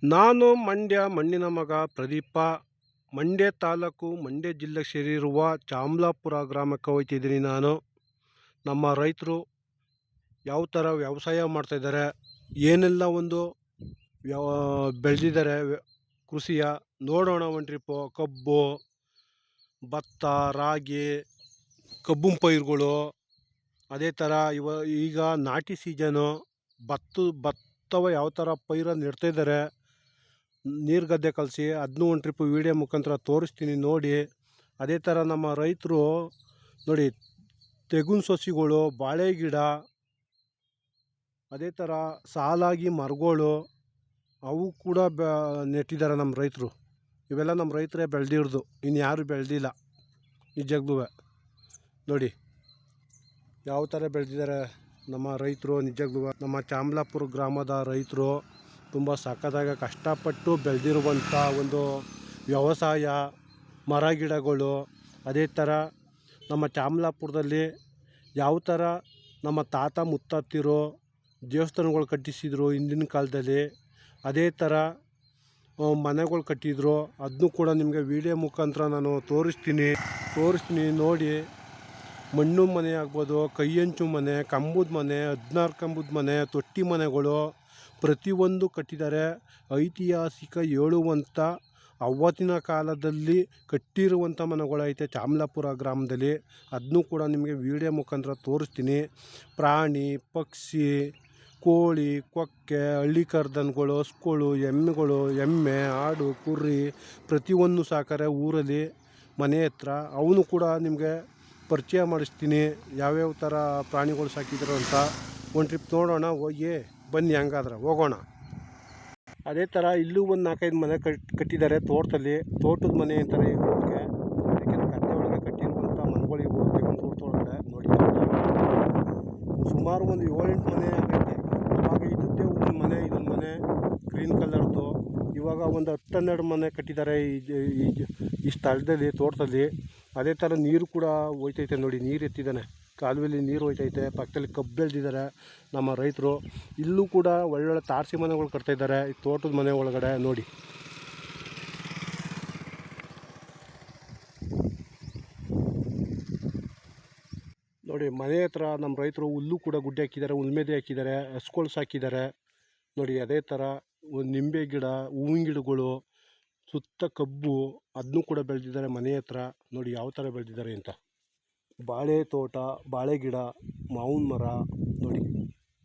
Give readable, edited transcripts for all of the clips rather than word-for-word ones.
ನಾನು ಮಂಡ್ಯ ಮಣ್ಣಿನ ಮಗ ಪ್ರದೀಪ. ಮಂಡ್ಯ ತಾಲೂಕು ಮಂಡ್ಯ ಜಿಲ್ಲೆಗೆ ಸೇರಿರುವ ಚಾಮಲಾಪುರ ಗ್ರಾಮಕ್ಕೆ ಹೋಗ್ತಿದ್ದೀನಿ ನಾನು. ನಮ್ಮ ರೈತರು ಯಾವ ಥರ ವ್ಯವಸಾಯ ಮಾಡ್ತಾಯಿದ್ದಾರೆ, ಏನೆಲ್ಲ ಒಂದು ಬೆಳೆದಿದ್ದಾರೆ ಕೃಷಿಯ ನೋಡೋಣ. ಒಂದು ಟ್ರಿಪ್ಪು ಕಬ್ಬು, ಭತ್ತ, ರಾಗಿ, ಕಬ್ಬು ಪೈರುಗಳು. ಅದೇ ಥರ ಈಗ ನಾಟಿ ಸೀಸನು ಭತ್ತವ ಯಾವ ಥರ ಪೈರ ನೆಡ್ತಾಯಿದ್ದಾರೆ, ನೀರು ಗದ್ದೆ ಕಲಿಸಿ ಅದನ್ನೂ ಒಂದು ಟ್ರಿಪ್ಪು ವೀಡಿಯೋ ಮುಖಾಂತರ ತೋರಿಸ್ತೀನಿ ನೋಡಿ. ಅದೇ ಥರ ನಮ್ಮ ರೈತರು ನೋಡಿ ತೆಂಗಿನ ಸಸಿಗಳು, ಬಾಳೆ ಗಿಡ, ಅದೇ ಥರ ಸಾಲಾಗಿ ಮರಗಳು ಅವು ಕೂಡ ನೆಟ್ಟಿದ್ದಾರೆ ನಮ್ಮ ರೈತರು. ಇವೆಲ್ಲ ನಮ್ಮ ರೈತರೇ ಬೆಳೆದಿರೋದು, ಇನ್ಯಾರು ಬೆಳೆದಿಲ್ಲ. ನಿಜಕ್ಕೂ ನೋಡಿ ಯಾವ ಥರ ಬೆಳೆದಿದ್ದಾರೆ ನಮ್ಮ ರೈತರು. ನಿಜಕ್ಕೂ ನಮ್ಮ ಚಾಮಲಾಪುರ ಗ್ರಾಮದ ರೈತರು ತುಂಬ ಸಖತ್ತಾಗಿ ಕಷ್ಟಪಟ್ಟು ಬೆಳೆದಿರುವಂಥ ಒಂದು ವ್ಯವಸಾಯ, ಮರ ಗಿಡಗಳು. ಅದೇ ಥರ ನಮ್ಮ ಚಾಮಲಾಪುರದಲ್ಲಿ ಯಾವ ಥರ ನಮ್ಮ ತಾತ ಮುತ್ತಾತಿರು ದೇವಸ್ಥಾನಗಳು ಕಟ್ಟಿಸಿದ್ರು ಹಿಂದಿನ ಕಾಲದಲ್ಲಿ, ಅದೇ ಥರ ಮನೆಗಳು ಕಟ್ಟಿದ್ರು. ಅದನ್ನು ಕೂಡ ನಿಮಗೆ ವಿಡಿಯೋ ಮುಖಾಂತರ ನಾನು ತೋರಿಸ್ತೀನಿ ನೋಡಿ. ಮಣ್ಣು ಮನೆ ಆಗ್ಬೋದು, ಕೈಯಂಚು ಮನೆ, ಕಂಬದ ಮನೆ, 16 ಕಂಬದ ಮನೆ, ತೊಟ್ಟಿ ಮನೆಗಳು ಪ್ರತಿಯೊಂದು ಕಟ್ಟಿದ್ದಾರೆ. ಐತಿಹಾಸಿಕ ಹೇಳುವಂಥ ಅವತ್ತಿನ ಕಾಲದಲ್ಲಿ ಕಟ್ಟಿರುವಂಥ ಮನೆಗಳೈತೆ ಚಾಮಲಾಪುರ ಗ್ರಾಮದಲ್ಲಿ. ಅದನ್ನೂ ಕೂಡ ನಿಮಗೆ ವಿಡಿಯೋ ಮುಖಾಂತರ ತೋರಿಸ್ತೀನಿ. ಪ್ರಾಣಿ ಪಕ್ಷಿ, ಕೋಳಿ, ಕೊಕ್ಕೆ, ಹಳ್ಳಿ ಕರ್ದನ್ಗಳು, ಹಸುಗಳು, ಎಮ್ಮೆ, ಆಡು, ಕುರಿ ಪ್ರತಿಯೊಂದು ಸಾಕಾರೆ ಊರಲ್ಲಿ ಮನೆ ಹತ್ರ. ಅವನು ಕೂಡ ನಿಮಗೆ ಪರಿಚಯ ಮಾಡಿಸ್ತೀನಿ, ಯಾವ್ಯಾವ ಥರ ಪ್ರಾಣಿಗಳು ಸಾಕಿದ್ರು ಅಂತ. ಒಂದು ಟ್ರಿಪ್ ನೋಡೋಣ, ಹೋಗಿ ಬನ್ನಿ. ಹಂಗಾದ್ರೆ ಹೋಗೋಣ. ಅದೇ ಥರ ಇಲ್ಲೂ ಒಂದು 4-5 ಮನೆ ಕಟ್ಟಿದ್ದಾರೆ ತೋಟದ ಮನೆ ಅಂತಾರೆ ಈಗ ಅವ್ರಿಗೆ. ಯಾಕೆಂದರೆ ಗದ್ದೆ ಒಳಗೆ ಕಟ್ಟಿರುವಂಥ ಮನೆಗಳಿವು ತೆಗೆದು ತೋಟದೊಳಗಡೆ ನೋಡಿ. ಸುಮಾರು ಒಂದು 7-8 ಮನೆ ಆಗೈತೆ. ಅವಾಗ ಇದ್ದದ್ದೇ ಒಂದು ಮನೆ, ಇದೊಂದು ಮನೆ ಗ್ರೀನ್ ಕಲರ್ದು. ಇವಾಗ ಒಂದು 10-12 ಮನೆ ಕಟ್ಟಿದ್ದಾರೆ ಈ ಸ್ಥಳದಲ್ಲಿ, ತೋಟದಲ್ಲಿ. ಅದೇ ಥರ ನೀರು ಕೂಡ ಹೋಯ್ತೈತೆ ನೋಡಿ, ನೀರು ಎತ್ತಿದ್ದಾನೆ, ಕಾಲುವೆಯಲ್ಲಿ ನೀರು ಹೋಯ್ತೈತೆ. ಪಕ್ಕದಲ್ಲಿ ಕಬ್ಬು ಬೆಳೆದಿದ್ದಾರೆ ನಮ್ಮ ರೈತರು. ಇಲ್ಲೂ ಕೂಡ ಒಳ್ಳೊಳ್ಳೆ ತಾರಸಿ ಮನೆಗಳು ಕಟ್ತಾಯಿದ್ದಾರೆ ಈ ತೋಟದ ಮನೆ ಒಳಗಡೆ ನೋಡಿ. ನೋಡಿ ಮನೆ ಹತ್ರ ನಮ್ಮ ರೈತರು ಹುಲ್ಲು ಕೂಡ ಗುಡ್ಡೆ ಹಾಕಿದ್ದಾರೆ, ಹುಲ್ಮೇದೆ ಹಾಕಿದ್ದಾರೆ, ಹಸುಗಳು ಸಾಕಿದ್ದಾರೆ ನೋಡಿ. ಅದೇ ಥರ ಒಂದು ನಿಂಬೆ ಗಿಡ, ಹೂವಿನ ಗಿಡಗಳು, ಸುತ್ತ ಕಬ್ಬು ಅದನ್ನೂ ಕೂಡ ಬೆಳೆದಿದ್ದಾರೆ ಮನೆ ಹತ್ರ ನೋಡಿ ಯಾವ ಥರ ಬೆಳೆದಿದ್ದಾರೆ ಅಂತ. ಬಾಳೆ ತೋಟ, ಬಾಳೆ ಗಿಡ, ಮಾವಿನ ಮರ ನೋಡಿ,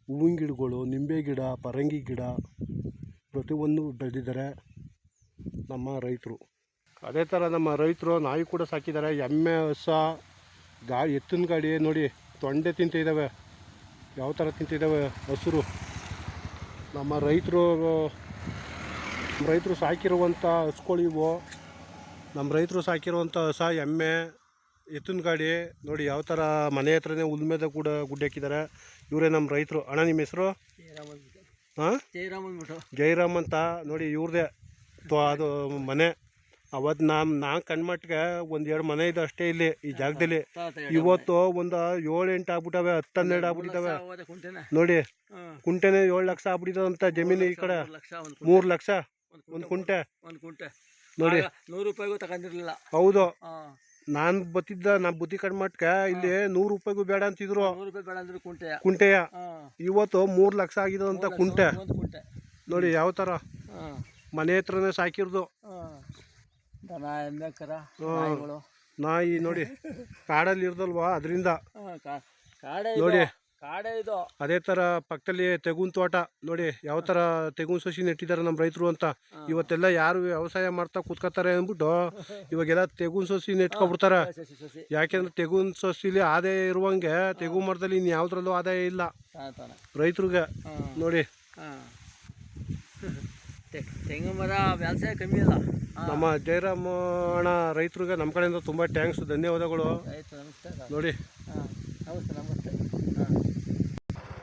ಹೂವಿನ ಗಿಡಗಳು, ನಿಂಬೆ ಗಿಡ, ಪರಂಗಿ ಗಿಡ ಪ್ರತಿಯೊಂದು ಬೆಳೆದಿದ್ದಾರೆ ನಮ್ಮ ರೈತರು. ಅದೇ ಥರ ನಮ್ಮ ರೈತರು ನಾಯಿ ಕೂಡ ಸಾಕಿದ್ದಾರೆ. ಎಮ್ಮೆ, ಹಸ, ಎತ್ತಿನ ಗಾಡಿ ನೋಡಿ ತೊಂಡೆ ತಿಂತಿದ್ದಾವೆ, ಯಾವ ಥರ ತಿಂತಿದ್ದಾವೆ ಹಸುರು. ನಮ್ಮ ರೈತರು ಸಾಕಿರುವಂಥ ಹಸುಗಳಿವು. ನಮ್ಮ ರೈತರು ಸಾಕಿರುವಂಥ ಹಸ, ಎಮ್ಮೆ, ಎತ್ತಿನ ಗಾಡಿ ನೋಡಿ ಯಾವ ಥರ ಮನೆ ಹತ್ರನೇ ಹುಲ್ಮೇದ ಕೂಡ ಗುಡ್ಡೆ ಹಾಕಿದ್ದಾರೆ. ಇವರೇ ನಮ್ಮ ರೈತರು. ಅಣ್ಣ ನಿಮ್ಮ ಹೆಸರು? ಹಾಂ, ಜೈರಾಮ್ ಅಂತ ನೋಡಿ. ಇವ್ರದೇ ಅದು ಮನೆ. ಅವತ್ತು ನಾನು ಕಣ್ಮಟ್ಟಿಗೆ 1-2 ಮನೆ ಇದೆ ಅಷ್ಟೇ ಇಲ್ಲಿ ಈ ಜಾಗದಲ್ಲಿ. ಇವತ್ತು ಒಂದು 7-8 ಆಗ್ಬಿಟ್ಟವೆ, 10-12 ಆಗ್ಬಿಟ್ಟಿದ್ದಾವೆ ನೋಡಿ. ಕುಂಟೆನೇ 7 ಲಕ್ಷ ಆಗ್ಬಿಟ್ಟಿದಂತ ಜಮೀನು. ಈ ಕಡೆ 3 ಲಕ್ಷ ಒಂದು ಕುಂಟೆ ನೋಡಿ. 100 ರೂಪಾಯಿಗೂ ತಗೊಂಡಿರ್ಲಿಲ್ಲ. ಹೌದು, ನಾನು ಬುದ್ಧಿ ಕಣ್ಮಟ್ಗೆ ಇಲ್ಲಿ 100 ರೂಪಾಯಿಗೂ ಬೇಡ ಅಂತಿದ್ರು ಕುಂಟೆಯ. ಇವತ್ತು 3 ಲಕ್ಷ ಆಗಿದಂತ ಕುಂಟೆ ನೋಡಿ. ಯಾವ ಥರ ಮನೆ ಹತ್ರನೇ ಸಾಕಿರೋದು. ನಾಯಿ ನೋಡಿ ಕಾಡಲ್ಲಿ ಇರ್ದಲ್ವಾ, ಅದರಿಂದ ನೋಡಿ. ಅದೇ ಥರ ಪಕ್ಕದಲ್ಲಿ ತೆಂಗಿನ ತೋಟ ನೋಡಿ, ಯಾವ ಥರ ತೆಂಗಿನ ಸಸಿ ನೆಟ್ಟಿದ್ದಾರೆ ನಮ್ಮ ರೈತರು ಅಂತ. ಇವತ್ತೆಲ್ಲ ಯಾರು ವ್ಯವಸಾಯ ಮಾಡ್ತಾ ಕೂತ್ಕೋತಾರೆ ಅಂದ್ಬಿಟ್ಟು ಇವಾಗೆಲ್ಲ ತೆಂಗಿನ ಸಸಿ ನೆಟ್ಕೊಬಿಡ್ತಾರೆ. ಯಾಕೆಂದ್ರೆ ತೆಂಗಿನ ಸಸಿಲಿ ಆದಾಯ ಇರುವಂಗೆ ತೆಂಗು ಮರದಲ್ಲಿ ಇನ್ನು ಯಾವುದ್ರಲ್ಲೂ ಆದಾಯ ಇಲ್ಲ ರೈತರಿಗೆ ನೋಡಿ. ತೆಂಗು ಮರ ವ್ಯವಸಾಯ ಕಮ್ಮಿ ಇಲ್ಲ. ನಮ್ಮ ಜಯರಾಮ ಅಣ್ಣ ರೈತರಿಗೆ ನಮ್ಮ ಕಡೆಯಿಂದ ತುಂಬ ಥ್ಯಾಂಕ್ಸ್, ಧನ್ಯವಾದಗಳು ನೋಡಿ.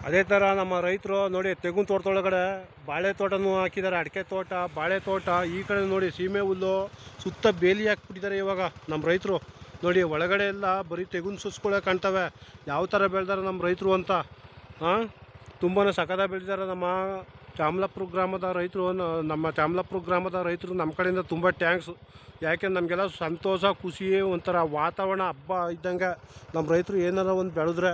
ಅದೇ ಥರ ನಮ್ಮ ರೈತರು ನೋಡಿ ತೆಂಗಿನ ತೋಟದೊಳಗಡೆ ಬಾಳೆ ತೋಟನೂ ಹಾಕಿದ್ದಾರೆ, ಅಡಿಕೆ ತೋಟ, ಬಾಳೆ ತೋಟ. ಈ ಕಡೆ ನೋಡಿ ಸೀಮೆ ಹುಲ್ಲು ಸುತ್ತ ಬೇಲಿ ಹಾಕ್ಬಿಟ್ಟಿದ್ದಾರೆ ಇವಾಗ ನಮ್ಮ ರೈತರು ನೋಡಿ. ಒಳಗಡೆ ಎಲ್ಲ ಬರೀ ತೆಂಗಿನ ಸಸ್ಗಳೇ ಕಾಣ್ತವೆ, ಯಾವ ಥರ ಬೆಳೆದಾರೆ ನಮ್ಮ ರೈತರು ಅಂತ. ತುಂಬಾ ಸಖತ್ತಾಗಿ ಬೆಳೆದಿದ್ದಾರೆ ನಮ್ಮ ಚಾಮಲಾಪುರ ಗ್ರಾಮದ ರೈತರು ನಮ್ಮ ಚಾಮಲಾಪುರ ಗ್ರಾಮದ ರೈತರು ನಮ್ಮ ಕಡೆಯಿಂದ ತುಂಬ ಟ್ಯಾಂಕ್ಸು. ಯಾಕೆಂದ್ರೆ ನಮಗೆಲ್ಲ ಸಂತೋಷ, ಖುಷಿ, ಒಂಥರ ವಾತಾವರಣ ಹಬ್ಬ ಇದ್ದಂಗೆ. ನಮ್ಮ ರೈತರು ಏನಾರ ಒಂದು ಬೆಳೆದ್ರೆ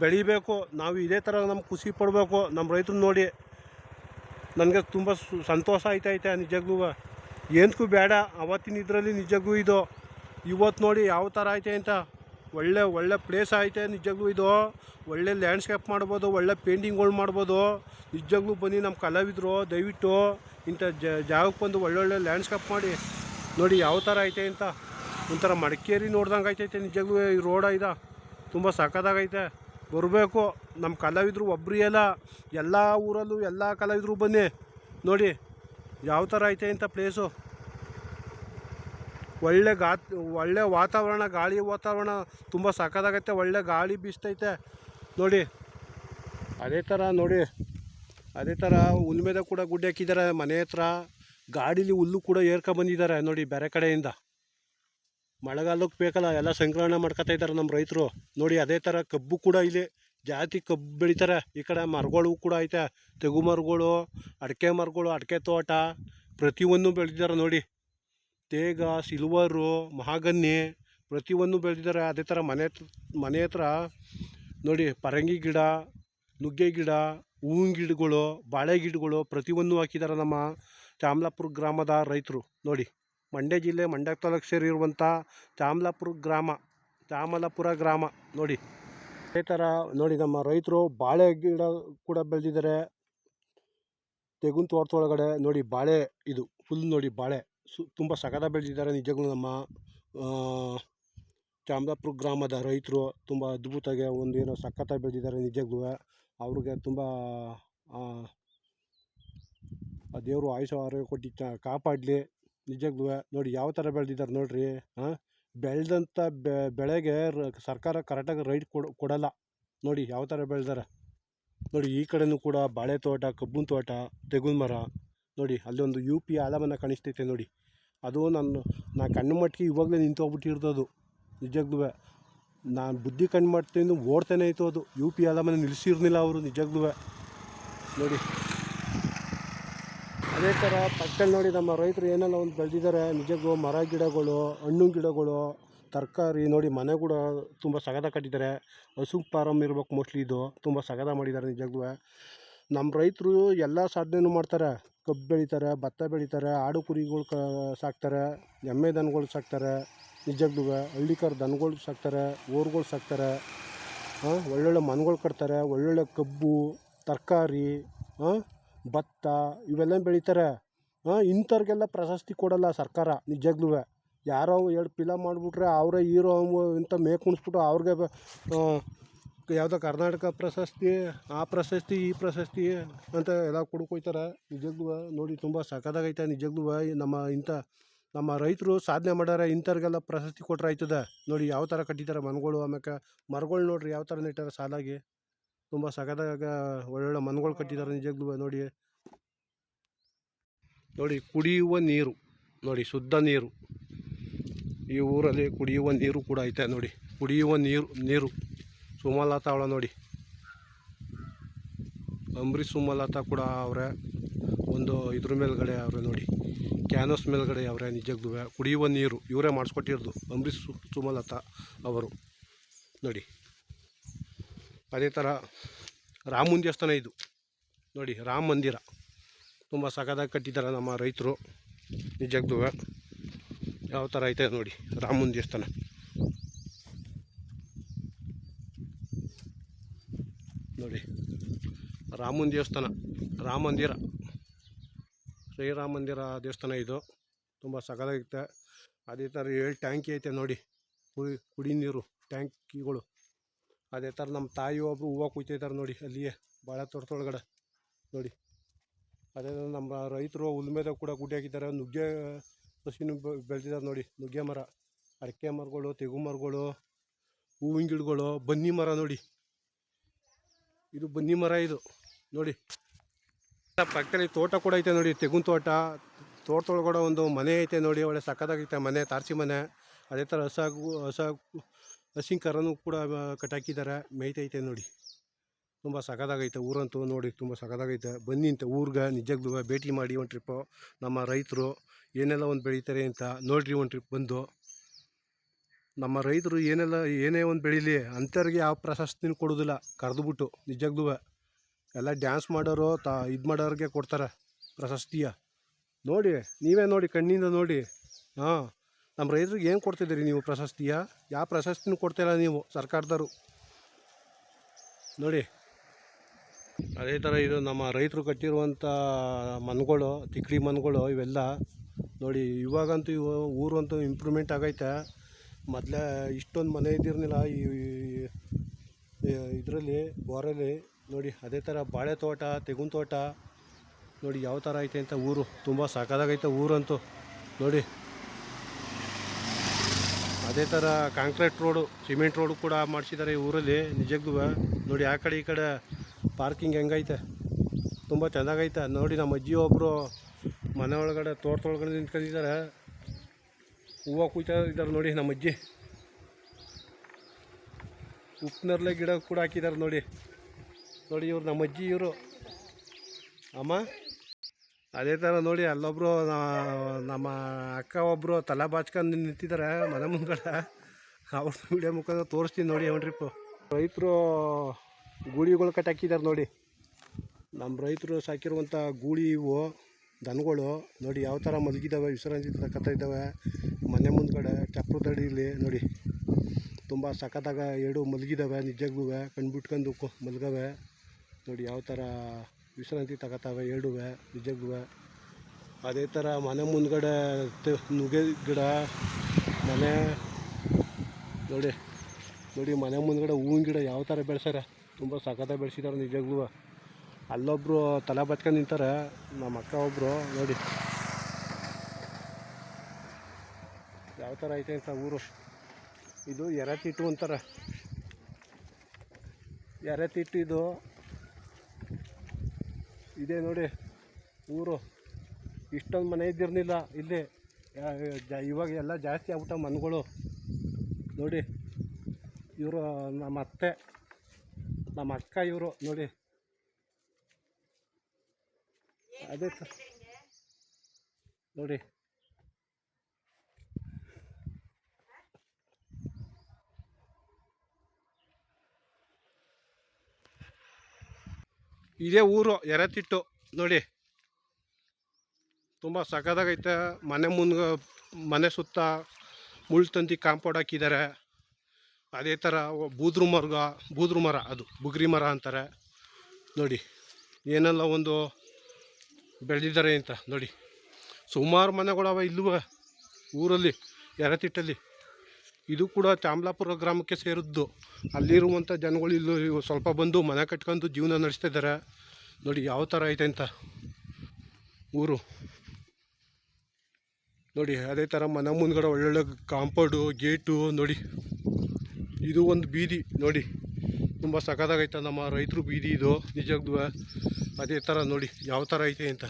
ಬೆಳಿಬೇಕು, ನಾವು ಇದೇ ಥರ ನಮ್ಗೆ ಖುಷಿ ಪಡಬೇಕು. ನಮ್ಮ ರೈತರು ನೋಡಿ ನನಗೆ ತುಂಬ ಸಂತೋಷ ಆಯ್ತೈತೆ ನಿಜಕ್ಕೂ. ಏನಕ್ಕೂ ಬೇಡ ಅವತ್ತಿನ ಇದರಲ್ಲಿ ನಿಜಕ್ಕೂ ಇದು. ಇವತ್ತು ನೋಡಿ ಯಾವ ಥರ ಐತೆ ಅಂತ. ಒಳ್ಳೆ ಪ್ಲೇಸ್ ಐತೆ ನಿಜಕ್ಕೂ. ಇದು ಒಳ್ಳೆ ಲ್ಯಾಂಡ್ಸ್ಕೇಪ್ ಮಾಡ್ಬೋದು, ಒಳ್ಳೆ ಪೇಂಟಿಂಗ್ಗಳು ಮಾಡ್ಬೋದು. ನಿಜಕ್ಕೂ ಬನ್ನಿ ನಮ್ಮ ಕಲಾವಿದರು ದಯವಿಟ್ಟು ಇಂಥ ಜಾಗಕ್ಕೆ ಬಂದು ಒಳ್ಳೊಳ್ಳೆ ಲ್ಯಾಂಡ್ಸ್ಕೇಪ್ ಮಾಡಿ ನೋಡಿ ಯಾವ ಥರ ಐತೆ ಅಂತ. ಒಂಥರ ಮಡಿಕೇರಿ ನೋಡ್ದಂಗೆ ಐತೈತೆ ನಿಜಕ್ಕೂ. ಈ ರೋಡ ಇದೆ ತುಂಬ ಸಖತ್ತಾಗೈತೆ. ಬರಬೇಕು ನಮ್ಮ ಕಲಾವಿದರು ಒಬ್ಬರು ಎಲ್ಲ ಊರಲ್ಲೂ ಎಲ್ಲ ಕಲಾವಿದರು ಬನ್ನಿ ನೋಡಿ ಯಾವ ಥರ ಐತೆ ಅಂತ ಪ್ಲೇಸು. ಒಳ್ಳೆ ವಾತಾವರಣ, ಗಾಳಿ ವಾತಾವರಣ ತುಂಬ ಸಖತ್ತಾಗೈತೆ. ಒಳ್ಳೆ ಗಾಳಿ ಬೀಸ್ತೈತೆ ನೋಡಿ. ಅದೇ ಥರ ಹುಲ್ಮೇದ ಕೂಡ ಗುಡ್ಡೆ ಹಾಕಿದ್ದಾರೆ ಮನೆ ಹತ್ರ. ಗಾಡೀಲಿ ಹುಲ್ಲು ಕೂಡ ಬಂದಿದ್ದಾರೆ ನೋಡಿ ಬೇರೆ ಕಡೆಯಿಂದ. ಮಳೆಗಾಲಕ್ಕೆ ಬೇಕಲ್ಲ, ಎಲ್ಲ ಸಂಗ್ರಹಣೆ ಮಾಡ್ಕೊತಾ ಇದ್ದಾರೆ ನಮ್ಮ ರೈತರು ನೋಡಿ. ಅದೇ ಥರ ಕಬ್ಬು ಕೂಡ ಇಲ್ಲಿ ಜಾತಿ ಕಬ್ಬು ಬೆಳೀತಾರೆ. ಈ ಕಡೆ ಮರಗಳು ಕೂಡ ಐತೆ, ತೆಗು ಮರಗಳು, ಅಡಿಕೆ ಮರಗಳು, ಅಡಿಕೆ ತೋಟ ಪ್ರತಿಯೊಂದು ಬೆಳೆದಿದ್ದಾರೆ ನೋಡಿ. ತೇಗ, ಸಿಲ್ವರು, ಮಹಾಗನ್ನಿ ಪ್ರತಿಯೊಂದು ಬೆಳೆದಿದ್ದಾರೆ. ಅದೇ ಥರ ಮನೆ ಹತ್ರ ನೋಡಿ ಪರಂಗಿ ಗಿಡ, ನುಗ್ಗೆ ಗಿಡ, ಹೂವಿನ ಗಿಡಗಳು, ಬಾಳೆ ಗಿಡಗಳು ಪ್ರತಿಯೊಂದು ಹಾಕಿದ್ದಾರೆ ನಮ್ಮ ಚಾಮಲಾಪುರ ಗ್ರಾಮದ ರೈತರು ನೋಡಿ. ಮಂಡ್ಯ ಜಿಲ್ಲೆ, ಮಂಡ್ಯ ತಾಲೂಕು ಸೇರಿರುವಂಥ ಚಾಮಲಾಪುರ ಗ್ರಾಮ ನೋಡಿ. ಅದೇ ಥರ ನೋಡಿ ನಮ್ಮ ರೈತರು ಬಾಳೆ ಗಿಡ ಕೂಡ ಬೆಳೆದಿದ್ದಾರೆ. ತೆಗುನ್ ತೋಟದೊಳಗಡೆ ನೋಡಿ ಬಾಳೆ, ಇದು ಫುಲ್ ನೋಡಿ ಬಾಳೆ ತುಂಬ ಸಖತ್ತಾಗಿ ಬೆಳೆದಿದ್ದಾರೆ ನಿಜಕ್ಕೂ. ನಮ್ಮ ಚಾಮಲಾಪುರ ಗ್ರಾಮದ ರೈತರು ತುಂಬ ಅದ್ಭುತವಾಗಿ ಒಂದೇನೋ ಸಖತ್ತಾಗಿ ಬೆಳೆದಿದ್ದಾರೆ ನಿಜಕ್ಕೂ. ಅವ್ರಿಗೆ ತುಂಬ ದೇವರು ಆಯುಷ್ಯ ಆರೋಗ್ಯ ಕೊಟ್ಟು ಕಾಪಾಡಲಿ ನಿಜಕ್ಕೂ. ನೋಡಿ ಯಾವ ಥರ ಬೆಳೆದಿದ್ದಾರೆ ನೋಡ್ರಿ. ಬೆಳೆದಂಥ ಬೆಳೆಗೆ ಸರ್ಕಾರ ಕರೆಕ್ಟಾಗಿ ರೈಟ್ ಕೊಡಲ್ಲ ನೋಡಿ ಯಾವ ಥರ ಬೆಳೆದಾರೆ ನೋಡಿ. ಈ ಕಡೆನೂ ಕೂಡ ಬಾಳೆ ತೋಟ, ಕಬ್ಬಿನ ತೋಟ, ತೆಂಗಿನ ಮರ ನೋಡಿ. ಅಲ್ಲೊಂದು UP ಆಲಮನ ಕಾಣಿಸ್ತೈತೆ ನೋಡಿ. ಅದು ನಾ ಕಣ್ಣು ಮಟ್ಟಿಗೆ ಇವಾಗಲೇ ನಿಂತೋಗ್ಬಿಟ್ಟಿರ್ತದು ನಿಜಕ್ಕೂ. ನಾನು ಬುದ್ಧಿ ಕಣ್ಣು ಮಾಡ್ತೀನಿ ಓಡ್ತಾನೆ ಇತ್ತು ಅದು. UP ಆಲಮನ ನಿಲ್ಲಿಸಿರ್ಲಿಲ್ಲ ಅವರು ನಿಜಕ್ಕೂ ನೋಡಿ. ಅದೇ ಥರ ಪಕ್ಕದಲ್ಲಿ ನೋಡಿ ನಮ್ಮ ರೈತರು ಏನೆಲ್ಲ ಒಂದು ಬೆಳೆದಿದ್ದಾರೆ ನಿಜಕ್ಕೂ. ಮರ ಗಿಡಗಳು, ಹಣ್ಣು ಗಿಡಗಳು, ತರಕಾರಿ ನೋಡಿ. ಮನೆ ಕೂಡ ತುಂಬ ಸಗದ ಕಟ್ಟಿದ್ದಾರೆ. ಹಸು ಫಾರಮ್ ಇರ್ಬೇಕು ಮೋಸ್ಟ್ಲಿ. ಇದು ತುಂಬ ಸಗದ ಮಾಡಿದ್ದಾರೆ ನಿಜಕ್ಕೂ. ನಮ್ಮ ರೈತರು ಎಲ್ಲ ಸಾಧನೆಯೂ ಮಾಡ್ತಾರೆ. ಕಬ್ಬು ಬೆಳೀತಾರೆ, ಭತ್ತ ಬೆಳೀತಾರೆ, ಆಡು ಕುರಿಗಳು ಸಾಕ್ತಾರೆ, ಎಮ್ಮೆ ದನಗಳು ಸಾಕ್ತಾರೆ ನಿಜಕ್ಕೂ. ಹಳ್ಳಿಕಾರ ದನಗಳು ಸಾಕ್ತಾರೆ, ಊರುಗಳು ಸಾಕ್ತಾರೆ. ಒಳ್ಳೊಳ್ಳೆ ಮನೆಗಳು ಕಟ್ತಾರೆ. ಒಳ್ಳೊಳ್ಳೆ ಕಬ್ಬು, ತರಕಾರಿ, ಭತ್ತ ಇವೆಲ್ಲ ಬೆಳೀತಾರೆ. ಇಂಥವ್ರಿಗೆಲ್ಲ ಪ್ರಶಸ್ತಿ ಕೊಡಲ್ಲ ಸರ್ಕಾರ ನಿಜಕ್ಕೂ. ಯಾರೋ ಎರಡು ಪಿಲ ಮಾಡಿಬಿಟ್ರೆ ಅವರೇ ಹೀರೋ ಇಂಥ ಮೇಕ್ ಕುಣಿಸ್ಬಿಟ್ಟು ಅವ್ರಿಗೆ ಯಾವುದೋ ಕರ್ನಾಟಕ ಪ್ರಶಸ್ತಿ, ಆ ಪ್ರಶಸ್ತಿ, ಈ ಪ್ರಶಸ್ತಿ ಅಂತ ಎಲ್ಲ ಕೊಡ್ಕೊಯ್ತಾರೆ ನಿಜಕ್ಕೂ. ನೋಡಿ ತುಂಬ ಸಖತ್ತಾಗೈತೆ ನಿಜಕ್ಕೂ. ನಮ್ಮ ರೈತರು ಸಾಧನೆ ಮಾಡ್ಯಾರ. ಇಂಥವ್ರಿಗೆಲ್ಲ ಪ್ರಶಸ್ತಿ ಕೊಟ್ಟರೆ ಆಯ್ತದೆ ನೋಡಿ. ಯಾವ ಥರ ಕಟ್ಟಿದ್ದಾರೆ ಮನೆಗಳು. ಆಮೇಲೆ ಮರಗಳು ನೋಡ್ರಿ ಯಾವ ಥರ ನೆಟ್ಟಾರೆ ಸಾಲಾಗಿ. ತುಂಬ ಸಖತ್ತಾಗ ಒಳ್ಳೊಳ್ಳೆ ಮನೆಗಳು ಕಟ್ಟಿದ್ದಾರೆ ನಿಜಕ್ಕೂ ನೋಡಿ. ಕುಡಿಯುವ ನೀರು ನೋಡಿ, ಶುದ್ಧ ನೀರು. ಈ ಊರಲ್ಲಿ ಕುಡಿಯುವ ನೀರು ಕೂಡ ಐತೆ ನೋಡಿ. ಕುಡಿಯುವ ನೀರು ಸುಮಲತಾ ಅವಳ ನೋಡಿ. ಅಂಬರೀಷ್ ಸುಮಲತಾ ಕೂಡ ಅವರೇ ಒಂದು ಇದ್ರ ಮೇಲ್ಗಡೆ ಅವರೇ ನೋಡಿ, ಕ್ಯಾನಸ್ ಮೇಲ್ಗಡೆ ಅವರೇ ನಿಜಕ್ಕೂ. ಕುಡಿಯುವ ನೀರು ಇವರೇ ಮಾಡಿಸ್ಕೊಟ್ಟಿರೋದು ಅಂಬರೀಷ್ ಸುಮಲತಾ ಅವರು ನೋಡಿ. ಅದೇ ಥರ ರಾಮನ ದೇವಸ್ಥಾನ ಇದು ನೋಡಿ, ರಾಮ ಮಂದಿರ ತುಂಬ ಸಖತ್ತಾಗಿ ಕಟ್ಟಿದ್ದಾರೆ ನಮ್ಮ ರೈತರು ನಿಜಕ್ಕೂ. ಯಾವ ಥರ ಐತೆ ನೋಡಿ ರಾಮನ ದೇವಸ್ಥಾನ ನೋಡಿ. ರಾಮನ ದೇವಸ್ಥಾನ, ರಾಮ ಮಂದಿರ, ಶ್ರೀರಾಮ ಮಂದಿರ ದೇವಸ್ಥಾನ ಇದು ತುಂಬ ಸಖತ್ತಾಗಿರುತ್ತೆ. ಅದೇ ಥರ 7 ಟ್ಯಾಂಕಿ ಐತೆ ನೋಡಿ, ಕುಡಿ ನೀರು ಟ್ಯಾಂಕಿಗಳು. ಅದೇ ಥರ ನಮ್ಮ ತಾಯಿ ಒಬ್ಬರು ಹೂವು ಕುಯ್ತಿದ್ದಾರೆ ನೋಡಿ ಅಲ್ಲಿಯೇ ಭಾಳ ತೋಟದೊಳಗಡೆ ನೋಡಿ. ಅದೇ ನಮ್ಮ ರೈತರು ಹುಲ್ಮೇದ ಕೂಡ ಗುಡ್ಡೆ ಹಾಕಿದ್ದಾರೆ. ನುಗ್ಗೆ ಸಸಿನೂ ಬೆಳೆದಿದ್ದಾರೆ ನೋಡಿ. ನುಗ್ಗೆ ಮರ, ಅಡಿಕೆ ಮರಗಳು, ತೆಗು ಮರಗಳು, ಹೂವಿನ ಗಿಡಗಳು, ಬನ್ನಿ ಮರ ನೋಡಿ. ಇದು ಬನ್ನಿ ಮರ ಇದು ನೋಡಿ. ಪಕ್ಕದಲ್ಲಿ ತೋಟ ಕೂಡ ಐತೆ ನೋಡಿ, ತೆಗುನ್ ತೋಟದೊಳಗಡೆ ಒಂದು ಮನೆ ಐತೆ ನೋಡಿ. ಒಳ್ಳೆ ಸಕ್ಕತ್ತಾಗೈತೆ ಮನೆ, ತಾರಸಿ ಮನೆ. ಅದೇ ಥರ ಹಸಿನ ಕರನೂ ಕೂಡ ಕಟ್ಟಾಕಿದ್ದಾರೆ, ಮೇಯ್ತೈತೆ ನೋಡಿ. ತುಂಬ ಸಖತ್ತಾಗೈತೆ ಊರಂತೂ ನೋಡಿ, ತುಂಬ ಸಖತ್ತಾಗೈತೆ. ಬನ್ನಿ ಅಂತ ಊರಿಗೆ ನಿಜಕ್ಕೂ ಭೇಟಿ ಮಾಡಿ ಒಂದು ಟ್ರಿಪ್ಪು. ನಮ್ಮ ರೈತರು ಏನೆಲ್ಲ ಒಂದು ಬೆಳೀತಾರೆ ಅಂತ ನೋಡ್ರಿ ಒಂದು ಟ್ರಿಪ್ ಬಂದು. ನಮ್ಮ ರೈತರು ಏನೇ ಒಂದು ಬೆಳೀಲಿ ಅಂಥವ್ರಿಗೆ ಯಾವ ಪ್ರಶಸ್ತಿನೂ ಕೊಡೋದಿಲ್ಲ, ಕರೆದುಬಿಟ್ಟು ನಿಜಕ್ಕೂ ಎಲ್ಲ ಡ್ಯಾನ್ಸ್ ಮಾಡೋರು ಇದು ಮಾಡೋರಿಗೆ ಕೊಡ್ತಾರೆ ಪ್ರಶಸ್ತಿಯ. ನೋಡಿ ನೀವೇ ನೋಡಿ, ಕಣ್ಣಿಂದ ನೋಡಿ. ಹಾಂ, ನಮ್ಮ ರೈತರಿಗೆ ಏನು ಕೊಡ್ತಿದ್ದೀರಿ ನೀವು ಪ್ರಶಸ್ತಿಯ? ಯಾವ ಪ್ರಶಸ್ತಿನೂ ಕೊಡ್ತಾಯಿಲ್ಲ ನೀವು ಸರ್ಕಾರದವರು ನೋಡಿ. ಅದೇ ಥರ ಇದು ನಮ್ಮ ರೈತರು ಕಟ್ಟಿರುವಂಥ ಮನೆಗಳು, ತಿಕ್ಡಿ ಮನೆಗಳು ಇವೆಲ್ಲ ನೋಡಿ. ಇವಾಗಂತೂ ಊರಂತೂ ಇಂಪ್ರೂವ್ಮೆಂಟ್ ಆಗೈತೆ. ಮೊದಲೇ ಇಷ್ಟೊಂದು ಮನೆ ಇದ್ದಿರಲಿಲ್ಲ ಇದರಲ್ಲಿ, ಬೋರಲ್ಲಿ ನೋಡಿ. ಅದೇ ಥರ ಬಾಳೆ ತೋಟ, ತೆಂಗಿನ ತೋಟ ನೋಡಿ ಯಾವ ಥರ ಐತೆ ಅಂತ. ಊರು ತುಂಬ ಸಖತ್ತಾಗೈತೆ ಊರಂತೂ ನೋಡಿ. ಅದೇ ಥರ ಕಾಂಕ್ರೀಟ್ ರೋಡು, ಸಿಮೆಂಟ್ ರೋಡು ಕೂಡ ಮಾಡಿಸಿದ್ದಾರೆ ಈ ಊರಲ್ಲಿ ನಿಜಕ್ಕೂ ನೋಡಿ. ಆ ಕಡೆ ಈ ಕಡೆ ಪಾರ್ಕಿಂಗ್ ಹೆಂಗೈತೆ, ತುಂಬ ಚೆನ್ನಾಗೈತೆ ನೋಡಿ. ನಮ್ಮ ಅಜ್ಜಿ ಒಬ್ಬರು ಮನೆ ಒಳಗಡೆ ತೋಟದೊಳಗಡೆ ನಿಂತ್ಕೊಂಡಿದ್ದಾರೆ, ಹೂವು ಕುಯ್ತಾ ಇದ್ದಾರೆ ನೋಡಿ. ನಮ್ಮ ಅಜ್ಜಿ ಉಪ್ಪಿನರ್ಲೆ ಗಿಡ ಕೂಡ ಹಾಕಿದ್ದಾರೆ ನೋಡಿ. ಇವ್ರು ನಮ್ಮ ಅಜ್ಜಿ, ಇವರು ಅಮ್ಮ. ಅದೇ ಥರ ನೋಡಿ, ಅಲ್ಲೊಬ್ಬರು ನಮ್ಮ ಅಕ್ಕ ಒಬ್ಬರು ತಲೆ ಬಾಚ್ಕೊಂಡು ನಿಂತಿದ್ದಾರೆ ಮನೆ ಮುಂದ್ಗಡೆ. ಅವ್ರ ವಿಡಿಯೋ ಮುಖಾಂತರ ತೋರಿಸ್ತೀನಿ ನೋಡಿ ಒಂದು ಟ್ರಿಪ್ಪು. ರೈತರು ಗೂಳಿಗಳು ಕಟ್ಟಾಕಿದ್ದಾರೆ ನೋಡಿ. ನಮ್ಮ ರೈತರು ಸಾಕಿರುವಂಥ ಗೂಳಿ ಇವು ದನಗಳು ನೋಡಿ ಯಾವ ಥರ ಮಲಗಿದ್ದಾವೆ, ವಿಶ್ರಾಂತಿ ತಗೋತಾ ಇದ್ದಾವೆ ಮನೆ ಮುಂದ್ಗಡೆ ಚಪ್ರದಡಿಲಿ ನೋಡಿ. ತುಂಬ ಸಖತ್ತಾಗ ಎರಡು ಮಲಗಿದ್ದಾವೆ ನಿಜಕ್ಕೂ, ಕಣ್ಬಿಟ್ಕೊಂಡು ಮಲಗವೆ ನೋಡಿ. ಯಾವ ಥರ ವಿಶ್ರಾಂತಿ ತಗೋತಾವೆ ಎರಡೂ ನಿಜಕ್ಕೂ. ಅದೇ ಥರ ಮನೆ ಮುಂದ್ಗಡೆ ನುಗ್ಗೆ ಗಿಡ ಮನೆ ನೋಡಿ. ಮನೆ ಮುಂದ್ಗಡೆ ಹೂವಿನ ಗಿಡ ಯಾವ ಥರ ಬೆಳೆಸ್ಯಾರ, ತುಂಬ ಸಖತ್ತಾಗಿ ಬೆಳೆಸಿದ್ದಾರೆ ನಿಜಕ್ಕೂ. ಅಲ್ಲೊಬ್ಬರು ತಲೆ ಬಚ್ಕೊಂಡು ನಿಂತಾರೆ ನಮ್ಮ ಅಕ್ಕ ಒಬ್ಬರು ನೋಡಿ. ಯಾವ ಥರ ಐತೆ ಅಂತ ಊರು. ಇದು ಎರೆತಿಟ್ಟು ಅಂತಾರೆ, ಎರೆತಿಟ್ಟು ಇದು ಇದೆ ನೋಡಿ ಊರು. ಇಷ್ಟೊಂದು ಮನೆ ಇದ್ದಿರಲಿಲ್ಲ ಇಲ್ಲಿ, ಇವಾಗ ಎಲ್ಲ ಜಾಸ್ತಿ ಆಗ್ಬಿಟ್ಟ ಮನೆಗಳು ನೋಡಿ. ಇವರು ನಮ್ಮ ಅತ್ತೆ, ನಮ್ಮ ಅಕ್ಕ ಇವರು ನೋಡಿ. ಅದೇ ನೋಡಿ. ಇದೇ ಊರು ಎರೆತಿಟ್ಟು ನೋಡಿ. ತುಂಬ ಸಖತ್ತಾಗೈತೆ. ಮನೆ ಸುತ್ತ ಮುಳ್ಳು ತಂತಿ ಕಾಂಪೌಂಡ್ ಹಾಕಿದ್ದಾರೆ. ಅದೇ ಥರ ಬೂದ್ರು ಮರ, ಅದು ಬುಗ್ರಿ ಮರ ಅಂತಾರೆ ನೋಡಿ. ಏನೆಲ್ಲ ಒಂದು ಬೆಳೆದಿದ್ದಾರೆ ಅಂತ ನೋಡಿ. ಸುಮಾರು ಮನೆಗಳವ ಇಲ್ಲವ ಊರಲ್ಲಿ ಎರೆತಿಟ್ಟಲ್ಲಿ. ಇದು ಕೂಡ ಚಾಮಲಾಪುರ ಗ್ರಾಮಕ್ಕೆ ಸೇರಿದ್ದು. ಅಲ್ಲಿರುವಂಥ ಜನಗಳು ಇಲ್ಲೂ ಸ್ವಲ್ಪ ಬಂದು ಮನೆ ಕಟ್ಕೊಂಡು ಜೀವನ ನಡೆಸ್ತಾ ಇದ್ದಾರೆ ನೋಡಿ. ಯಾವ ಥರ ಐತೆ ಅಂತ ಊರು ನೋಡಿ. ಅದೇ ಥರ ಮನೆ ಮುಂದ್ಗಡೆ ಒಳ್ಳೊಳ್ಳೆ ಕಾಂಪೌಂಡು, ಗೇಟು ನೋಡಿ. ಇದು ಒಂದು ಬೀದಿ ನೋಡಿ, ತುಂಬ ಸಖತ್ತಾಗೈತೆ ನಮ್ಮ ರೈತರು ಬೀದಿ ಇದು ನಿಜಕ್ಕೂ. ಅದೇ ಥರ ನೋಡಿ ಯಾವ ಥರ ಐತೆ ಅಂತ.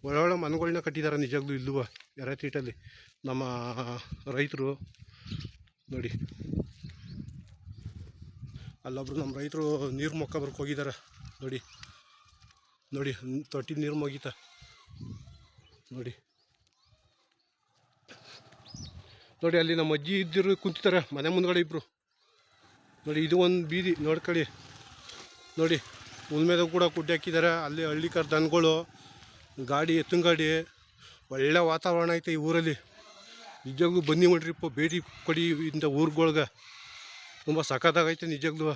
ಒಳ್ಳೊಳ್ಳೆ ಮನೆಗಳನ್ನ ಕಟ್ಟಿದ್ದಾರೆ ನಿಜಕ್ಕೂ ಇಲ್ಲವ ಎರೆತಿಟ್ಟಲ್ಲಿ ನಮ್ಮ ರೈತರು ನೋಡಿ. ಅಲ್ಲೊಬ್ರು ನಮ್ಮ ರೈತರು ನೀರು ಮೊಕ್ಕಬರ್ಕೆ ಹೋಗಿದ್ದಾರೆ ನೋಡಿ. ತೊಟ್ಟಿ ನೀರು ಮುಗೀತ ನೋಡಿ. ಅಲ್ಲಿ ನಮ್ಮ ಅಜ್ಜಿ ಇದ್ದಿರು ಕುಂತಿದ್ದಾರೆ ಮನೆ ಮುಂದ್ಗಡೆ ಇಬ್ಬರು ನೋಡಿ. ಇದು ಒಂದು ಬೀದಿ ನೋಡ್ಕೊಳ್ಳಿ ನೋಡಿ. ಉಳ್ಮೆದಾಗ ಕೂಡ ಗುಡ್ಡೆ ಹಾಕಿದ್ದಾರೆ. ಅಲ್ಲಿ ಹಳ್ಳಿಕರ್ ದನಗಳು, ಗಾಡಿ, ಎತ್ತಿನ ಗಾಡಿ, ಒಳ್ಳೆ ವಾತಾವರಣ ಐತೆ ಈ ಊರಲ್ಲಿ ನಿಜಕ್ಕೂ. ಬನ್ನಿ ಟ್ರಿಪ್ಪು ಭೇಟಿ ಕೊಡಿ ಇಂಥ ಊರುಗಳ್ಗೆ, ತುಂಬ ಸಖತ್ತಾಗೈತೆ ನಿಜಕ್ಕೂ.